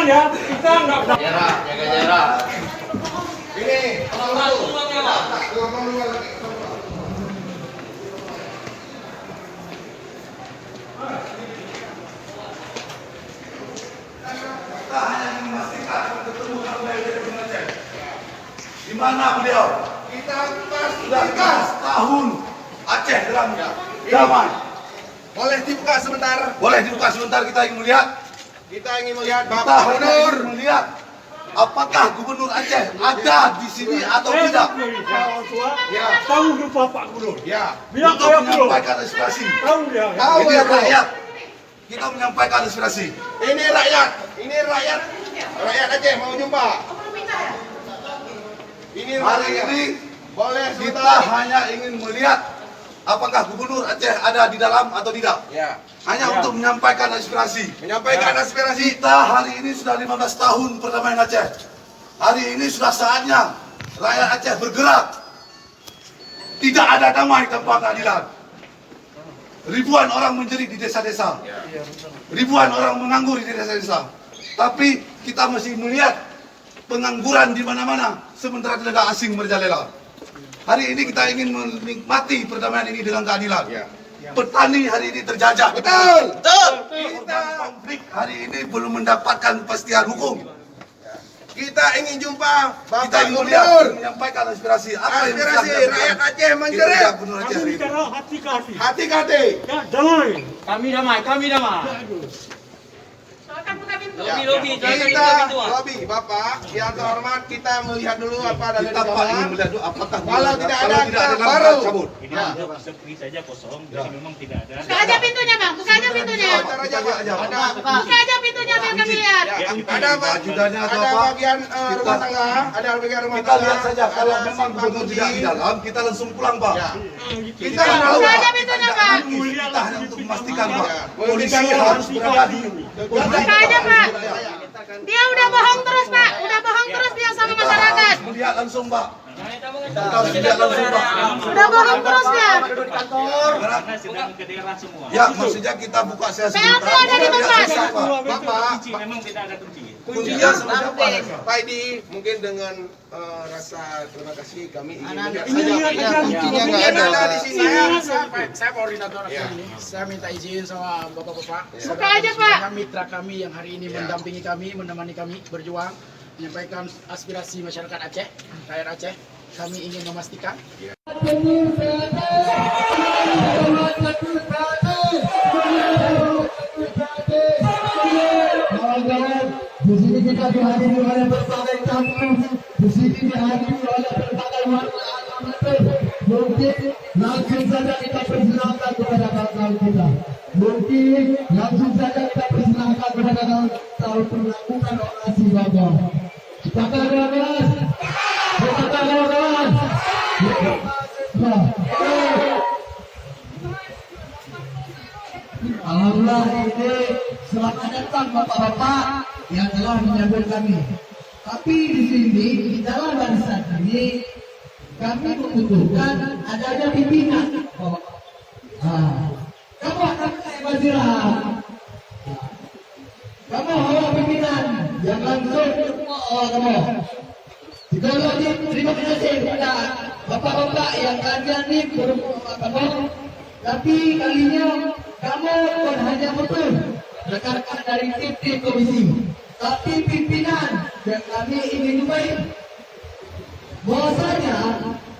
ya, kita nggak pernah. Jarak, jaga jarak. Ini, kita hanya ingin memastikan ketemu kembali dengan Aceh. Di mana beliau? Kita sudah 15 tahun Aceh dalam damai. Boleh dibuka sebentar. Boleh dibuka sebentar, kita ingin melihat. Kita ingin melihat Kita Bapak hanya Gubernur. ingin melihat apakah Gubernur Aceh ada di sini atau tidak. Ya, Tahu lupa Pak Gubernur. ya. Biar Untuk saya Gubernur. menyampaikan aspirasi. Tahu dia. Tahu Ini ya, Bro. rakyat. Kita menyampaikan aspirasi. Ini rakyat. Ini rakyat. Rakyat Aceh mau jumpa. Ini Hari rakyat. ini Boleh kita sebentar. hanya ingin melihat apakah Gubernur Aceh ada di dalam atau tidak. Ya. Hanya untuk menyampaikan aspirasi. Menyampaikan aspirasi. Kita hari ini sudah 15 tahun perdamaian Aceh. Hari ini sudah saatnya rakyat Aceh bergerak. Tidak ada damai tanpa keadilan. Ribuan orang menjerit di desa-desa. Ribuan orang menganggur di desa-desa. Tapi kita masih melihat pengangguran di mana-mana sementara tenaga asing merajalela. Hari ini kita ingin menikmati perdamaian ini dengan keadilan. Ya. Petani hari ini terjajah. Betul. Betul. Korban konflik hari ini belum mendapatkan kepastian hukum. Kita ingin jumpa Kita Bapak ingin melihat, Gubernur. menyampaikan aspirasi apa yang bisa Aspirasi dilakukan rakyat Aceh di menjerit. Rakyat Gubernur Aceh Kami hari ini. bicara hati ke hati. Hati kati. Ya, damai. Kami damai, kami damai. Ya. Lobi, Kita lobby Bapak yang terhormat, kita melihat dulu apa ada di Kita Pak ingin dalam. melihat dulu apakah Kalau tidak ada, kita dalam baru. cabut. Ini Ya. sepi saja kosong, jadi memang tidak ada. Buka aja pintunya bang, buka aja pintunya. Acara aja, Pak. Ada Buka aja pintunya biar kami lihat. ya, ada Pak. Ajudannya atau Ada apa? bagian Kita- rumah tangga, ada bagian rumah Kita tangga. lihat saja kalau ada memang si Gubernur Pak tidak di Budi. dalam, kita langsung pulang Pak. Ya. Kita Buka tahu aja Pak. pintunya, Pak. Kita hanya untuk memastikan Pak. Ya. Polisi harus berada di. Buka aja Pak. Dia udah bohong terus Pak, udah bohong terus dia sama masyarakat. Melihat langsung Pak. Kita harus lihat langsung Pak. Udah bohong terus dia. Karena sedang ke daerah semua. Ya, maksudnya kita buka sesi PLT ada di tempat. Bapak, Kunci memang tidak ada kunci. Kuncinya sama siapa? Pak Edi, mungkin dengan rasa terima kasih kami ingin melihat Ini saja. lihat aja. Kuncinya nggak ada di sini. Saya koordinator Ya. acara ini. Saya minta izin sama bapak-bapak. Buka aja Pak. Dengan mitra kami yang hari ini mendampingi kami, menemani kami berjuang, menyampaikan aspirasi masyarakat Aceh, rakyat Aceh. Kami ingin memastikan di sini kita dihadiri oleh berbagai kampus, di sini dihadiri oleh berbagai warna agama. Mungkin langsung saja kita persilahkan kepada kawan-kawan kita. Mungkin langsung saja kita persilahkan kepada kawan-kawan untuk melakukan orasi bawah. Silakan kawan-kawan. Silakan kawan-kawan. Alhamdulillah ini selamat datang bapak-bapak yang telah menyambut kami. Tapi di sini di dalam barisan ini kami membutuhkan adanya pimpinan. Kamu akan kayak Bazirah. Kamu bawa pimpinan yang langsung kamu. Sekali lagi terima kasih kepada bapak-bapak yang kalian ini kamu. Tapi kalinya kamu bukan hanya betul rekan-rekan dari tim komisi, tapi pimpinan yang kami ingin baik. Bahwasanya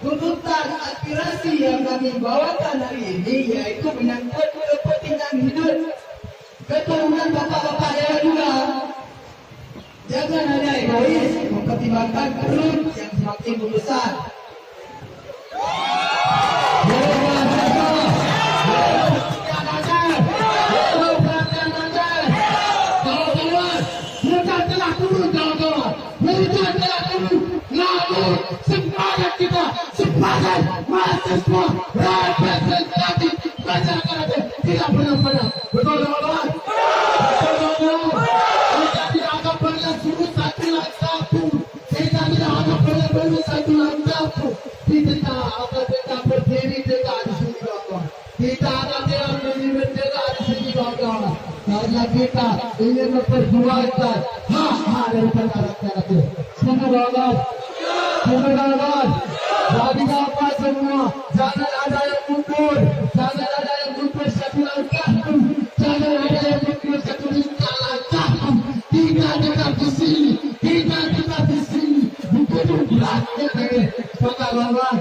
tuntutan aspirasi yang kami bawakan hari ini yaitu menyangkut kepentingan hidup keturunan bapak-bapak daerah juga. Jangan hanya egois mempertimbangkan perut yang semakin membesar. Semangat kita sebagai mahasiswa representatif masyarakat tidak pernah betul teman-teman. Kita tidak akan pernah surut satu lawan satu. Kita tidak akan pernah surut satu lawan satu. Kita akan tetap berdiri tegak di sini kawan. Kita akan tetap berdiri tegak di sini kawan. karena kita ingin memperjuangkan hak-hak daripada rakyat Aceh. Setuju kawan? Setuju kawan? Jadi apa semua? Jangan ada yang mundur, jangan ada yang mundur satu langkah pun, jangan ada yang mundur satu langkah pun. Kita tetap di sini, kita tetap di sini. Bukan rakyat ini, kawan.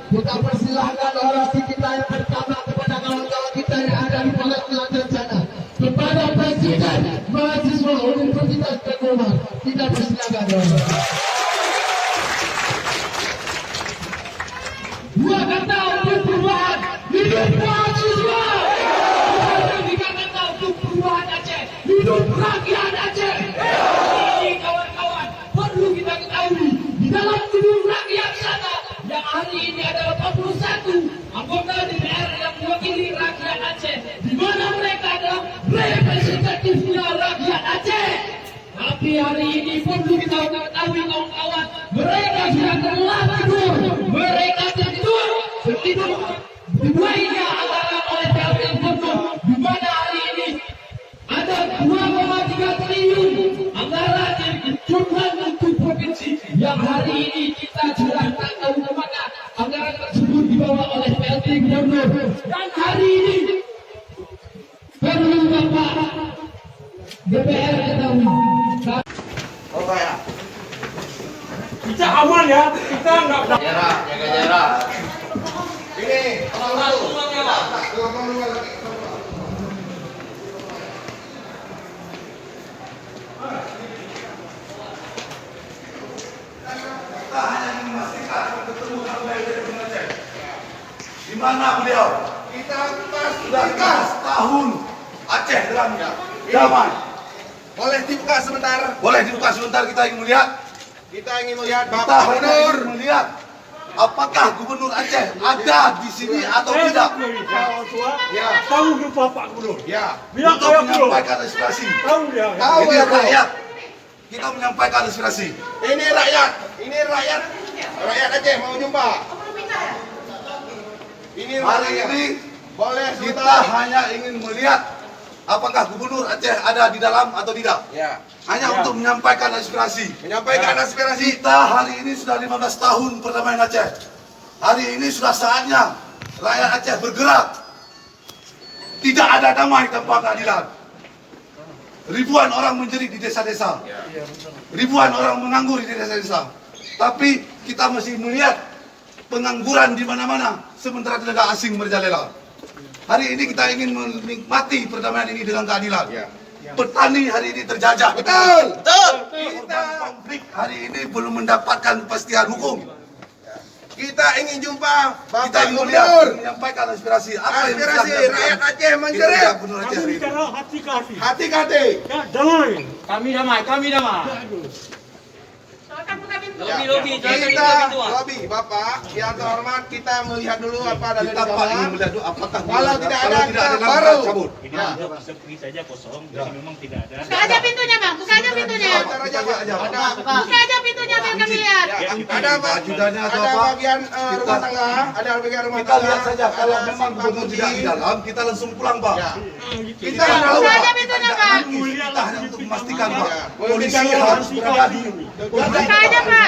Kita persilahkan orasi kita yang pertama kepada kawan-kawan kita yang ada di Pelabuhan sana. Kepada Presiden Mahasiswa Universitas Tengkorak, kita persilahkan. Dua kata untuk perubahan, hidup mahasiswa. Tiga kata untuk perubahan Aceh, hidup rakyat Aceh. Ini kawan-kawan perlu kita ketahui di dalam gedung rakyat sana yang hari ini adalah 41 anggota DPR yang mewakili rakyat Aceh, di mana mereka adalah representatifnya rakyat Aceh. Tapi hari ini perlu kita ketahui kawan-kawan, mereka sudah terlanjur, mereka tertidur dibuainya anggaran oleh PLT Gubernur, di mana hari ini ada 2,3 triliun anggaran yang dicurahkan untuk provinsi, yang hari ini kita sudah tak tahu kemana anggaran tersebut dibawa oleh PLT Gubernur. Dan hari ini perlu Bapak DPR ketahui. Kita aman ya. Kita nggak Jarak, jaga jarak. Ini, orang dulu. Kita hanya ingin memastikan bertemu dengan Presiden Aceh. Di mana beliau? Kita Sudah pastikan. tahun Aceh dalam damai. Boleh dibuka sebentar. Boleh dibuka sebentar, kita ingin melihat. Kita ingin melihat Kita Bapak hanya Gubernur. ingin melihat apakah Gubernur Aceh ada di sini atau tidak. Orang tua. Ya, Tahu jumpa Pak Gubernur. ya. Bilang Untuk saya belum. menyampaikan aspirasi. Tahu dia. Tahu Ini ya, Bro. rakyat. Kita menyampaikan aspirasi. Ini rakyat. Ini rakyat. Rakyat Aceh mau jumpa. Ini Hari rakyat. ini Boleh kita sebentar. hanya ingin melihat apakah Gubernur Aceh ada di dalam atau tidak. Ya. Hanya untuk menyampaikan aspirasi. Menyampaikan aspirasi. Kita hari ini sudah 15 tahun perdamaian Aceh. Hari ini sudah saatnya rakyat Aceh bergerak. Tidak ada damai tanpa keadilan. Ribuan orang menjerit di desa-desa. Ribuan orang menganggur di desa-desa. Tapi kita masih melihat pengangguran di mana-mana sementara tenaga asing merajalela. Hari ini kita ingin menikmati perdamaian ini dengan keadilan. Petani hari ini terjajah. Betul. Korban konflik hari ini belum mendapatkan kepastian hukum. Kita ingin jumpa Kita Bapak ingin Gubernur. menyampaikan aspirasi apa yang Aspirasi sedang rakyat dilakukan Aceh menjerit. kinerja Gubernur Aceh Kami hari ini. bicara hati ke hati. Hati hati. Ya, damai. Kami damai, kami damai. Silakan buka pintu. Ya. Lobi, jangan Kita buka pintu, ah. lobby Bapak yang terhormat, kita melihat dulu apa dari Kita Pak ingin dalam. melihat dulu apakah Kalau tidak ada, kita kita baru. cabut. Ini sepi saja kosong, jadi memang tidak ada. Buka aja pintunya, Bang. Buka aja pintunya. Wawancara aja, Pak. Ada Buka aja pintunya biar kami lihat. ya, ada Pak. Ajudannya atau Ada apa? bagian rumah tangga, ada bagian rumah Kita tangga. lihat saja kalau ada memang simpang Gubernur tidak di kunci. dalam, kita langsung pulang Pak. Ya. Kita Kita tahu Buka Pak. aja pintunya, Pak. Kita hanya untuk memastikan Pak. Ya. Polisi Boleh harus berada di Buka aja, Pak.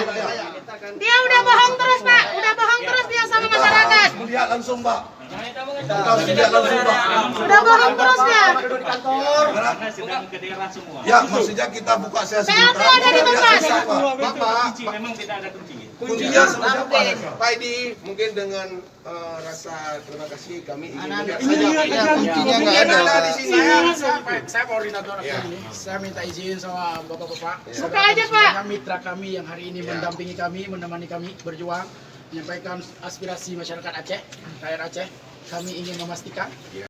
Dia udah bohong terus, Pak. Udah bohong terus dia sama masyarakat. melihat langsung Pak. Kita harus melihat langsung Pak. Udah bohong terus dia. Karena sedang ke daerah semua. Ya, maksudnya kita buka sesi PLT ada di tempat. Bapak, Kunci memang tidak ada kunci. Kuncinya sama siapa? Pak Edi, mungkin dengan rasa terima kasih kami ingin melihat Ini saja. lihat aja. Kuncinya nggak ada di sini. Saya koordinator Ya. ini. Saya minta izin sama bapak-bapak. Buka aja, Pak. Semuanya mitra kami yang hari ini mendampingi kami, menemani kami berjuang, menyampaikan aspirasi masyarakat Aceh, rakyat Aceh. Kami ingin memastikan